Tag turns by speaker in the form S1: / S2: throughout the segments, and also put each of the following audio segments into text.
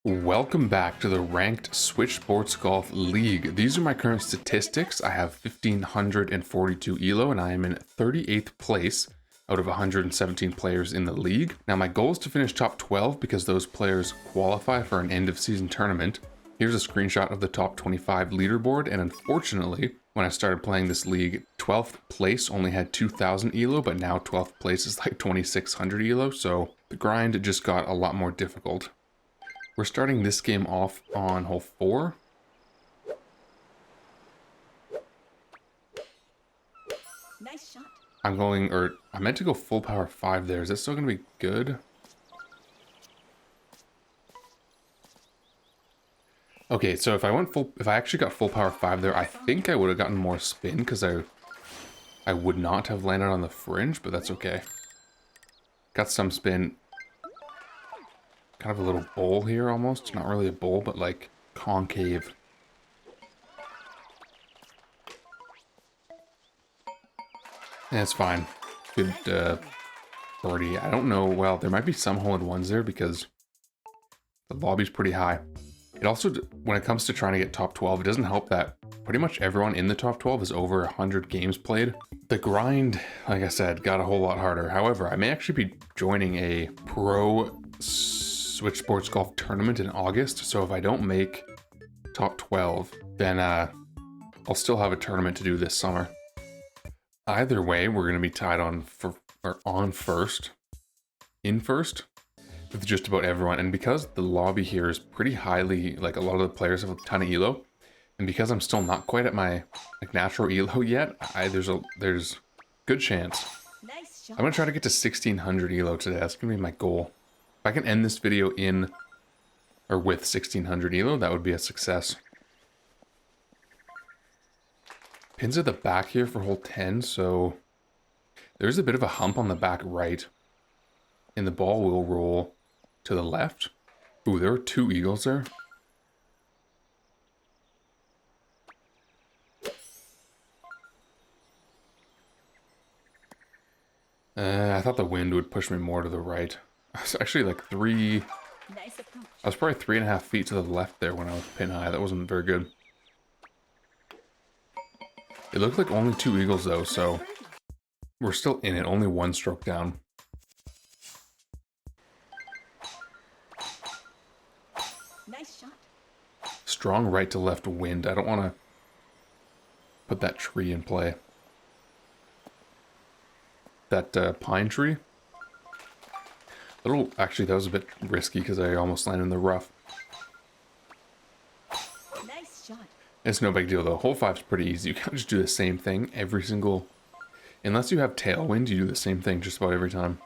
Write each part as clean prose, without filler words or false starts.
S1: Welcome back to the Ranked Switch Sports Golf League. These are my current statistics. I have 1,542 ELO and I am in 38th place out of 117 players in the league. Now my goal is to finish top 12 because those players qualify for an end of season tournament. Here's a screenshot of the top 25 leaderboard, and unfortunately, when I started playing this league, 12th place only had 2,000 ELO, but now 12th place is like 2,600 ELO, so the grind just got a lot more difficult. We're starting this game off on hole 4.
S2: Nice shot.
S1: I meant to go full power 5 there. Is that still going to be good? Okay, so if I actually got full power 5 there, I think I would have gotten more spin because I would not have landed on the fringe, but that's okay. Got some spin. Kind of a little bowl here almost. Not really a bowl, but like concave. Yeah, it's fine. Good birdie. I don't know. Well, there might be some hole-in-ones there because the lobby's pretty high. It also, when it comes to trying to get top 12, it doesn't help that pretty much everyone in the top 12 is over 100 games played. The grind, like I said, got a whole lot harder. However, I may actually be joining a pro Switch Sports Golf tournament in August, so if I don't make top 12, then I'll still have a tournament to do this summer. Either way, we're going to be tied on first, with just about everyone. And because the lobby here is pretty highly, like a lot of the players have a ton of ELO, and because I'm still not quite at my like natural ELO yet, there's good chance.
S2: Nice shot.
S1: I'm going to try to get to 1,600 ELO today. That's going to be my goal. If I can end this video with 1,600 ELO, that would be a success. Pins at the back here for hole 10, so there's a bit of a hump on the back right. And the ball will roll to the left. Ooh, there were 2 eagles there. I thought the wind would push me more to the right. I was actually like
S2: Nice approach.
S1: I was probably 3.5 feet to the left there when I was pin high. That wasn't very good. It looked like only 2 eagles though, so we're still in it. Only 1 stroke down.
S2: Nice shot.
S1: Strong right to left wind. I don't want to put that tree in play. That pine tree. Actually, that was a bit risky because I almost landed in the rough.
S2: Nice shot.
S1: It's no big deal though. Hole 5 is pretty easy. You can't just do the same thing every single... Unless you have tailwind, you do the same thing just about every time.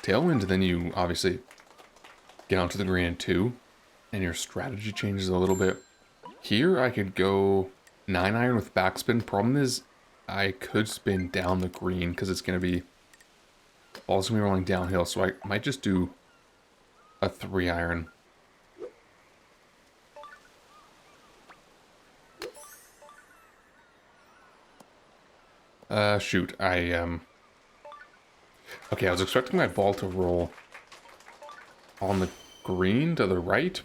S1: Tailwind, then you obviously get onto the green in 2, and your strategy changes a little bit. Here, I could go 9-iron with backspin. Problem is, I could spin down the green because it's going to be... Ball's going to be rolling downhill, so I might just do a 3-iron. Shoot, okay, I was expecting my ball to roll on the green to the right.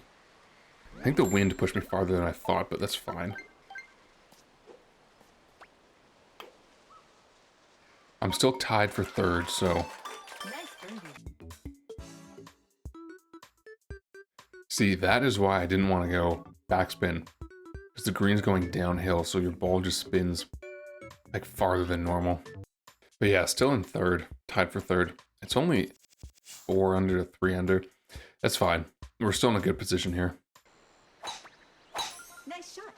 S1: I think the wind pushed me farther than I thought, but that's fine. I'm still tied for 3rd, so...
S2: Nice birdie.
S1: See, that is why I didn't want to go backspin. Because the green's going downhill, so your ball just spins like farther than normal. But yeah, still in 3rd, tied for 3rd. It's only 4 under to 3 under. That's fine. We're still in a good position here.
S2: Nice shot.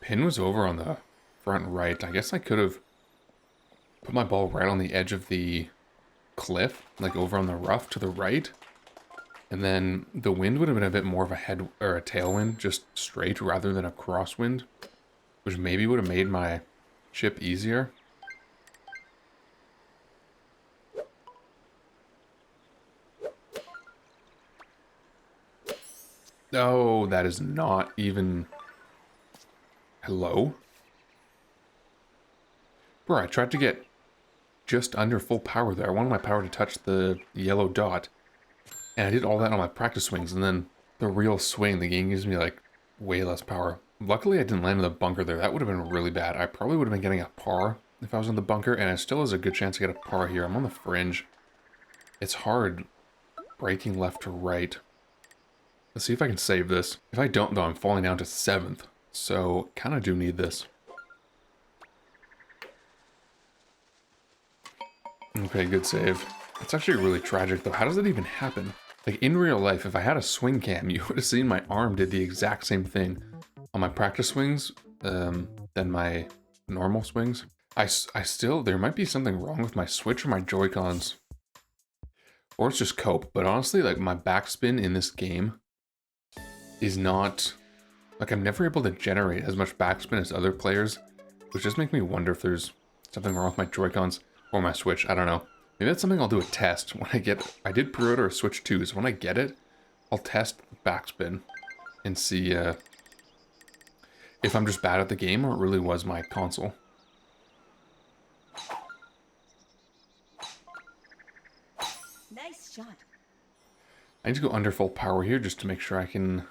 S1: Pin was over on the front right. I guess I could have put my ball right on the edge of the cliff, like over on the rough to the right. And then the wind would have been a bit more of a head or a tailwind, just straight rather than a crosswind, which maybe would have made my chip easier. Oh, that is not even... Hello? Bro, I tried to get just under full power there. I wanted my power to touch the yellow dot. And I did all that on my practice swings, and then the real swing, the game gives me like way less power. Luckily, I didn't land in the bunker there. That would have been really bad. I probably would have been getting a par if I was in the bunker, and it still has a good chance to get a par here. I'm on the fringe. It's hard breaking left to right. Let's see if I can save this. If I don't, though, I'm falling down to 7th. So, kind of do need this. Okay, good save. It's actually really tragic, though. How does that even happen? Like, in real life, if I had a swing cam, you would have seen my arm did the exact same thing on my practice swings than my normal swings. I still, there might be something wrong with my Switch or my Joy-Cons. Or it's just cope. But honestly, like, my backspin in this game is not... Like, I'm never able to generate as much backspin as other players, which just makes me wonder if there's something wrong with my Joy-Cons or my Switch. I don't know. Maybe that's something I'll do a test when I get... I did pre-order a Switch 2, so when I get it, I'll test backspin and see if I'm just bad at the game or it really was my console.
S2: Nice shot.
S1: I need to go under full power here just to make sure I can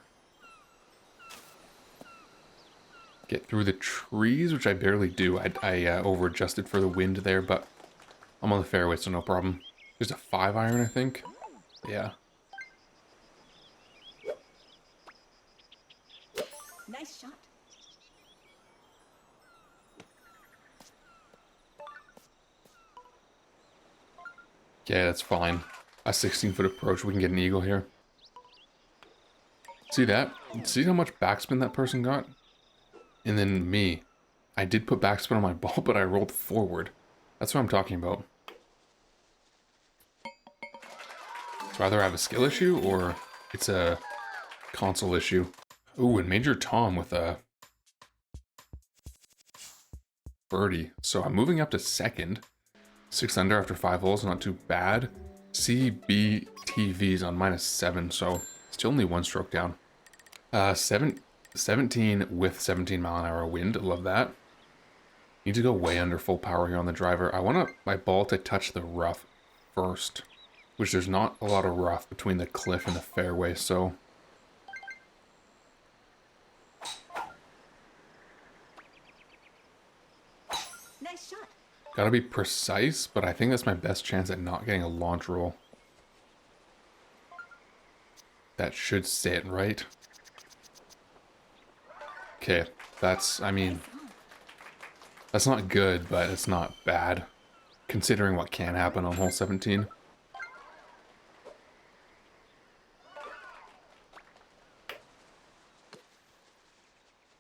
S1: get through the trees, which I barely do. I over-adjusted for the wind there, but I'm on the fairway, so no problem. There's a 5-iron, I think. Yeah.
S2: Nice shot.
S1: Yeah, that's fine. A 16-foot approach, we can get an eagle here. See that? See how much backspin that person got? And then me. I did put backspin on my ball, but I rolled forward. That's what I'm talking about. So either I have a skill issue or it's a console issue. Ooh, and Major Tom with a birdie. So I'm moving up to 2nd. 6 under after 5 holes, not too bad. CBTV's on -7, so still only 1 stroke down. 17 with 17 mile an hour wind. Love that. Need to go way under full power here on the driver. I want my ball to touch the rough first, which there's not a lot of rough between the cliff and the fairway, so...
S2: Nice shot.
S1: Gotta be precise, but I think that's my best chance at not getting a launch roll. That should sit, right? Okay, that's, I mean, that's not good, but it's not bad, considering what can happen on hole 17.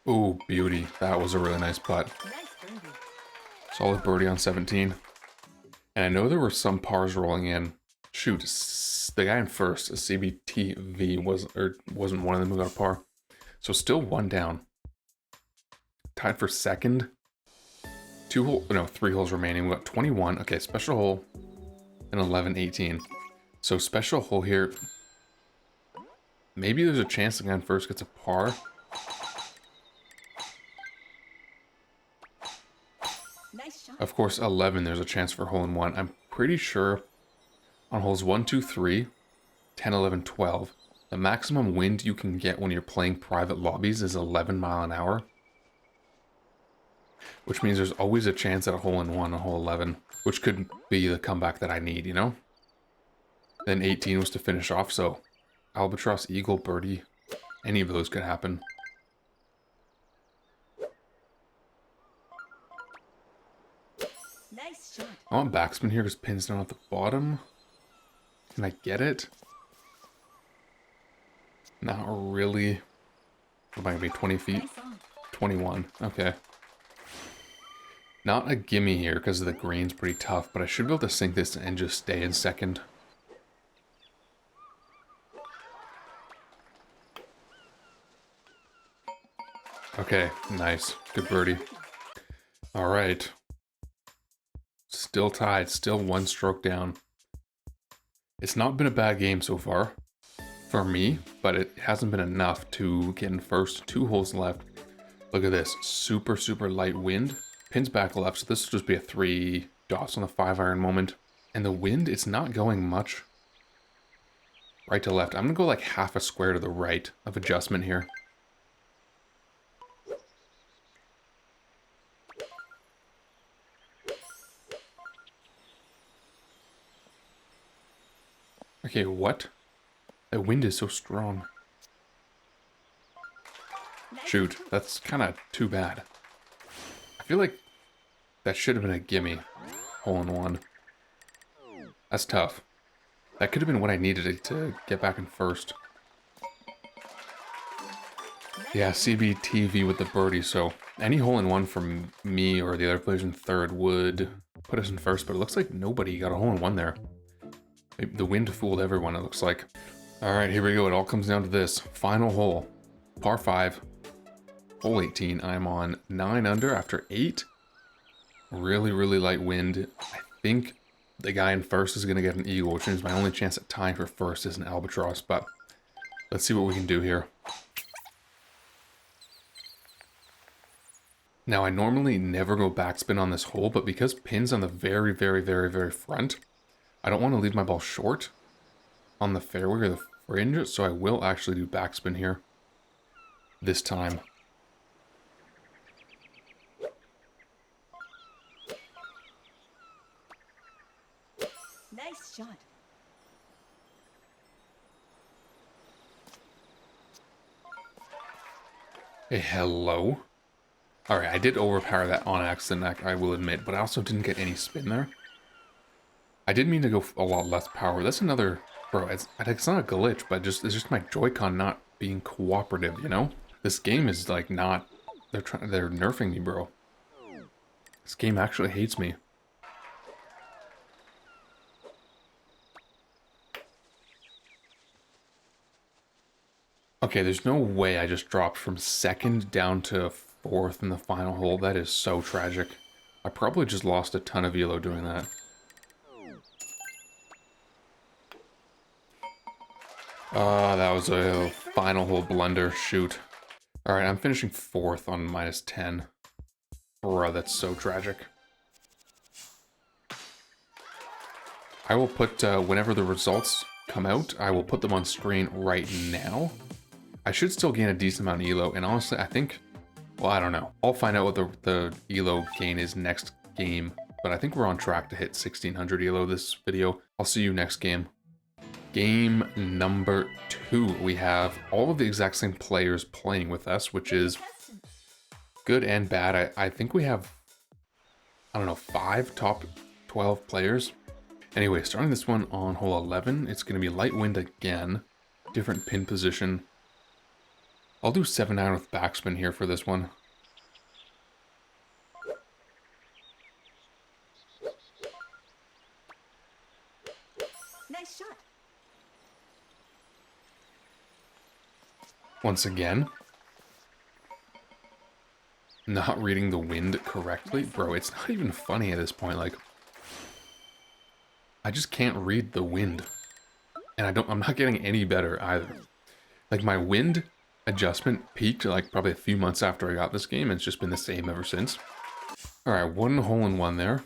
S1: Ooh, beauty. That was a really nice putt.
S2: Nice birdie.
S1: Solid birdie on 17. And I know there were some pars rolling in. Shoot, the guy in first, CBTV, wasn't one of them who got a par. So still 1 down. Tied for 2nd. 3 holes remaining. We got 21. Okay, special hole and 11, 18. So special hole here. Maybe there's a chance the guy in first gets a par.
S2: Nice shot.
S1: Of course, 11, there's a chance for hole in one. I'm pretty sure on holes 1, 2, 3, 10, 11, 12, the maximum wind you can get when you're playing private lobbies is 11 mile an hour. Which means there's always a chance at a hole in one on hole 11, which could be the comeback that I need, you know? Then 18 was to finish off, so albatross, eagle, birdie, any of those could happen.
S2: Nice shot.
S1: I want backspin here because pin's down at the bottom. Can I get it? Not really. What am I going to be, 20 feet?
S2: Nice on.
S1: 21, okay. Not a gimme here because the green's pretty tough, but I should be able to sink this and just stay in 2nd. Okay, nice. Good birdie. All right. Still tied, still 1 stroke down. It's not been a bad game so far for me, but it hasn't been enough to get in first. 2 holes left. Look at this, super, super light wind. Pins back left, so this will just be a 3 dots on the 5-iron moment. And the wind, it's not going much. right to left. I'm going to go like half a square to the right of adjustment here. Okay, what? The wind is so strong. Shoot, that's kind of too bad. I feel like that should have been a gimme. Hole in one. That's tough. That could have been what I needed to get back in first. Yeah, CBTV with the birdie, so any hole in one from me or the other players in third would put us in first, but it looks like nobody got a hole in one there. The wind fooled everyone, it looks like. Alright, here we go. It all comes down to this. Final hole. Par 5. Hole 18. I'm on 9 under after 8. Really, really light wind. I think the guy in first is going to get an eagle, which means my only chance at tying for first is an albatross, but let's see what we can do here. Now, I normally never go backspin on this hole, but because pin's on the very, very, very, very front, I don't want to leave my ball short on the fairway or the fringe, so I will actually do backspin here this time.
S2: Nice shot.
S1: Hey, hello. Alright, I did overpower that on accident, I will admit, but I also didn't get any spin there. I did mean to go a lot less power. That's another... Bro, it's not a glitch, but it's just my Joy-Con not being cooperative, you know? This game is, like, not... They're nerfing me, bro. This game actually hates me. Okay, there's no way I just dropped from second down to fourth in the final hole. That is so tragic. I probably just lost a ton of elo doing that. That was a final hole blunder. Shoot. Alright, I'm finishing fourth on -10. Bruh, that's so tragic. I will put, whenever the results come out, I will put them on screen right now. I should still gain a decent amount of elo, and honestly, I think... Well, I don't know. I'll find out what the elo gain is next game, but I think we're on track to hit 1600 elo this video. I'll see you next game. Game number 2. We have all of the exact same players playing with us, which is good and bad. I think we have, I don't know, 5 top 12 players. Anyway, starting this one on hole 11, it's going to be light wind again. Different pin position. I'll do 7-iron with backspin here for this one.
S2: Nice shot.
S1: Once again. Not reading the wind correctly. Bro, it's not even funny at this point. Like, I just can't read the wind. And I'm not getting any better either. Like, my wind adjustment peaked like probably a few months after I got this game, and it's just been the same ever since. Alright, 1 hole in 1 there.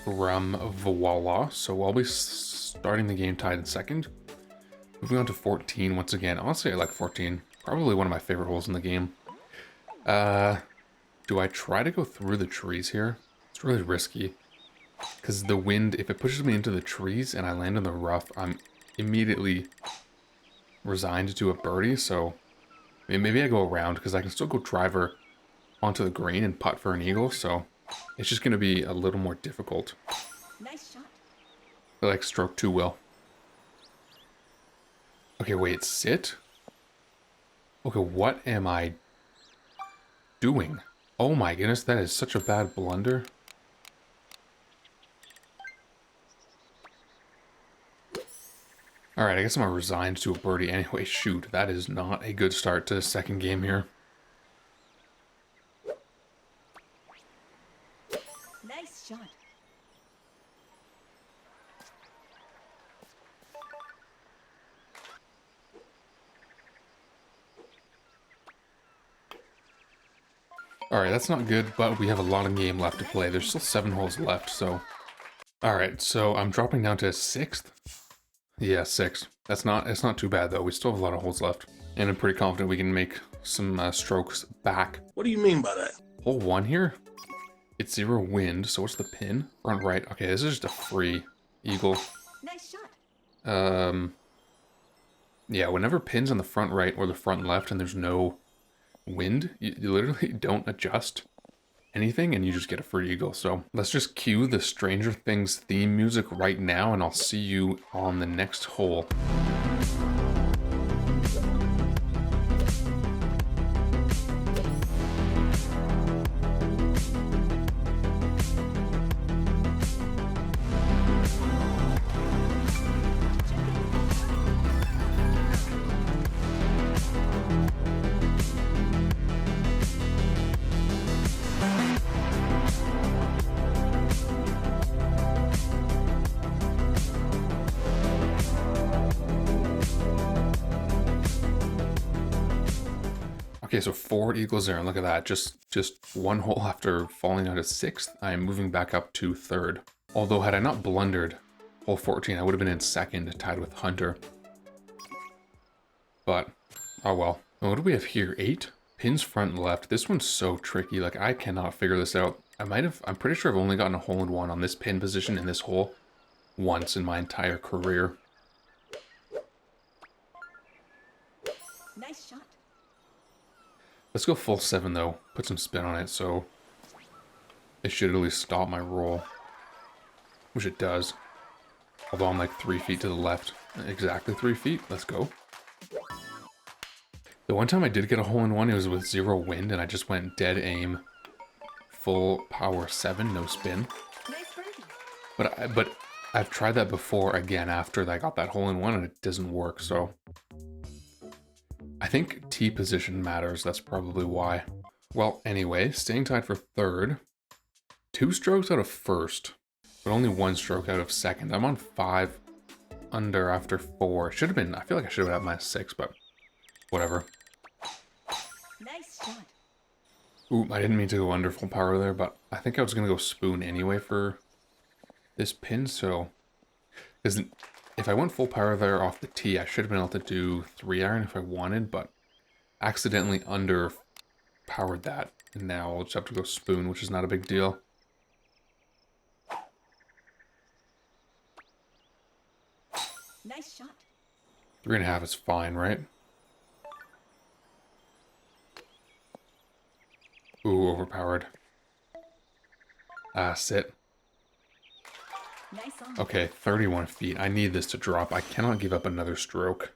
S1: From voila. So I'll be starting the game tied in second. Moving on to 14 once again. Honestly, I like 14. Probably one of my favorite holes in the game. Do I try to go through the trees here? It's really risky. Because the wind, if it pushes me into the trees and I land in the rough, I'm immediately resigned to a birdie. So maybe I go around, because I can still go driver onto the green and putt for an eagle. So it's just going to be a little more difficult.
S2: Nice shot.
S1: I like stroke too well. Okay, wait, sit? Okay, what am I doing? Oh my goodness, that is such a bad blunder. Alright, I guess I'm resigned to a birdie anyway. Shoot, that is not a good start to the second game here.
S2: Nice shot.
S1: Alright, that's not good, but we have a lot of game left to play. There's still 7 holes left, so... Alright, so I'm dropping down to 6th. Yeah, 6. It's not too bad though. We still have a lot of holes left. And I'm pretty confident we can make some strokes back.
S3: What do you mean by that?
S1: Hole 1 here. It's 0 wind, so what's the pin? Front right. Okay, this is just a free eagle.
S2: Nice shot.
S1: Yeah, whenever pin's on the front right or the front left and there's no wind, you literally don't adjust anything and you just get a free eagle. So let's just cue the Stranger Things theme music right now and I'll see you on the next hole. Okay, so 4 eagles there, and look at that. Just one hole after falling out of 6th, I am moving back up to 3rd. Although had I not blundered hole 14, I would have been in 2nd, tied with Hunter. But, oh well. What do we have here? 8? Pins front and left. This one's so tricky, like I cannot figure this out. I'm pretty sure I've only gotten a hole in one on this pin position in this hole once in my entire career.
S2: Nice shot.
S1: Let's go full 7 though. Put some spin on it, so it should at least stop my roll. Which it does. Although I'm like 3 feet to the left. Exactly 3 feet. Let's go. The one time I did get a hole in one, it was with 0 wind, and I just went dead aim. Full power 7, no spin.
S2: Nice birdie.
S1: But I've tried that before again after I got that hole in one, and it doesn't work, so I think tee position matters, that's probably why. Well, anyway, staying tied for 3rd. 2 strokes out of 1st, but only 1 stroke out of 2nd. I'm on 5 under after 4. Should have been, I feel like I should have had my 6, but whatever.
S2: Nice shot.
S1: Ooh, I didn't mean to go under full power there, but I think I was going to go spoon anyway for this pin, so if I went full power there off the tee, I should have been able to do 3-iron if I wanted, but accidentally underpowered that. And now I'll just have to go spoon, which is not a big deal.
S2: Nice shot.
S1: 3.5 is fine, right? Ooh, overpowered. Sit.
S2: Nice on.
S1: Okay, 31 feet. I need this to drop. I cannot give up another stroke.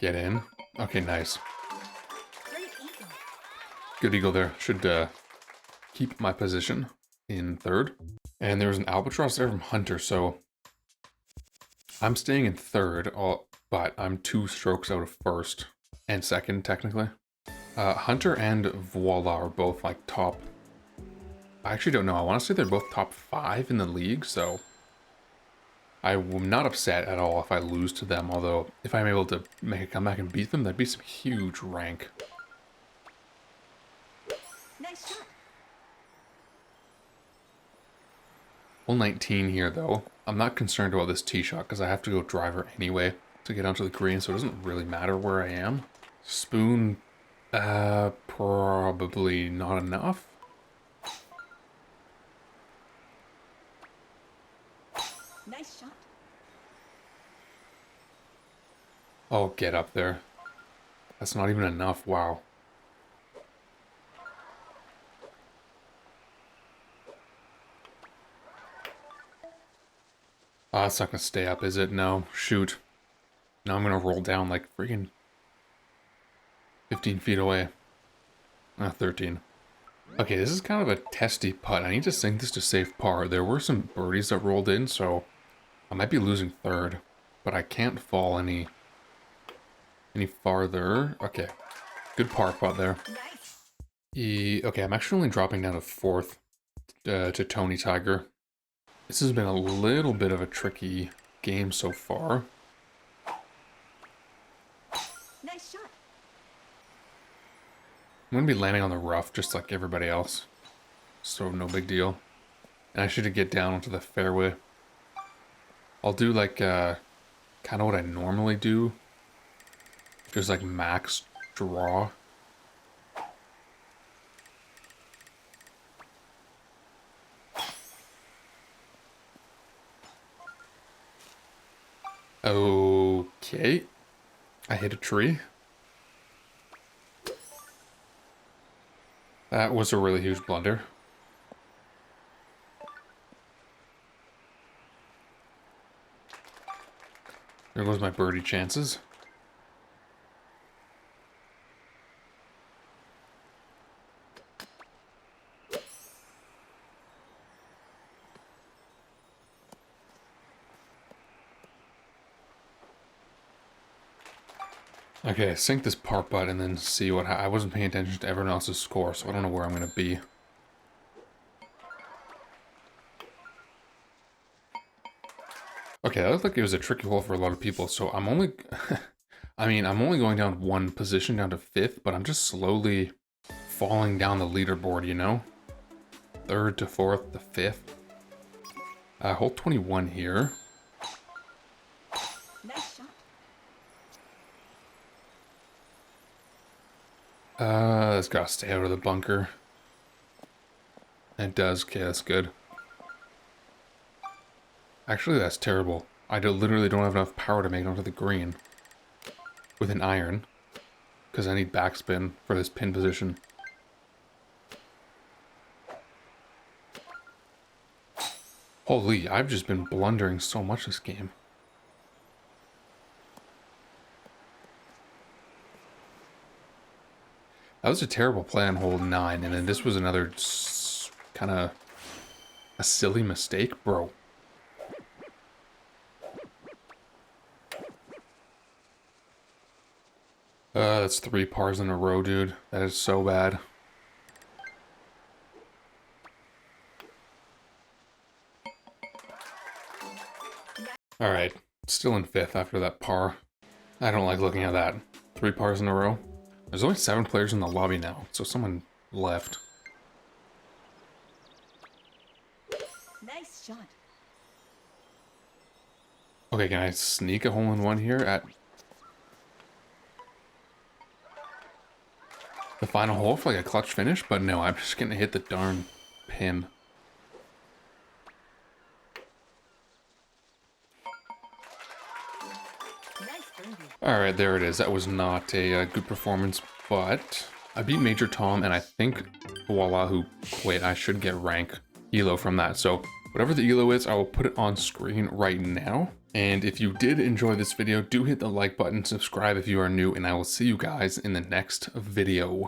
S1: Get in. Okay, nice.
S2: Great eagle.
S1: Good eagle there. Should keep my position in 3rd. And there was an albatross there from Hunter, so I'm staying in 3rd, but I'm 2 strokes out of 1st and 2nd, technically. Hunter and Voila are both like top. I actually don't know. I want to say they're both top 5 in the league, so I'm not upset at all if I lose to them, although if I'm able to make a comeback and beat them, that'd be some huge rank.
S2: Nice shot.
S1: Hole 19 here, though. I'm not concerned about this tee shot because I have to go driver anyway to get onto the green, so it doesn't really matter where I am. Spoon, probably not enough.
S2: Nice shot.
S1: Oh, get up there. That's not even enough, wow. Oh, it's not gonna stay up, is it? No, shoot. Now I'm gonna roll down like freaking 15 feet away. 13. Okay, this is kind of a testy putt. I need to sink this to safe par. There were some birdies that rolled in, so I might be losing 3rd, but I can't fall any farther. Okay, good par putt there.
S2: Nice.
S1: Okay, I'm actually only dropping down to 4th to Tony Tiger. This has been a little bit of a tricky game so far.
S2: Nice shot.
S1: I'm going to be landing on the rough just like everybody else, so no big deal. And I should get down onto the fairway. I'll do like kind of what I normally do. Just like max draw. Okay. I hit a tree. That was a really huge blunder. There goes my birdie chances. Okay, sink this par putt and then see what I wasn't paying attention to everyone else's score, so I don't know where I'm going to be. Okay, that looked like it was a tricky hole for a lot of people, so I'm only... I'm only going down one position, down to 5th, but I'm just slowly falling down the leaderboard, you know? 3rd to 4th to 5th. Hole 21 here.
S2: Nice shot.
S1: It's gotta stay out of the bunker. It does, okay, that's good. Actually, that's terrible. Literally don't have enough power to make it onto the green. With an iron. Because I need backspin for this pin position. Holy, I've just been blundering so much this game. That was a terrible play on hole 9, and then this was another kind of a silly mistake, bro. That's 3 pars in a row, dude. That is so bad. Alright, still in 5th after that par. I don't like looking at that. 3 pars in a row. There's only 7 players in the lobby now, so someone left.
S2: Nice shot.
S1: Okay, can I sneak a hole-in-one here at the final hole for like a clutch finish? But no, I'm just gonna hit the darn pin. Alright, there it is. That was not a good performance, but I beat Major Tom, and I think voila, who quit, I should get rank elo from that. So whatever the elo is, I will put it on screen right now. And if you did enjoy this video, do hit the like button, subscribe if you are new, and I will see you guys in the next video.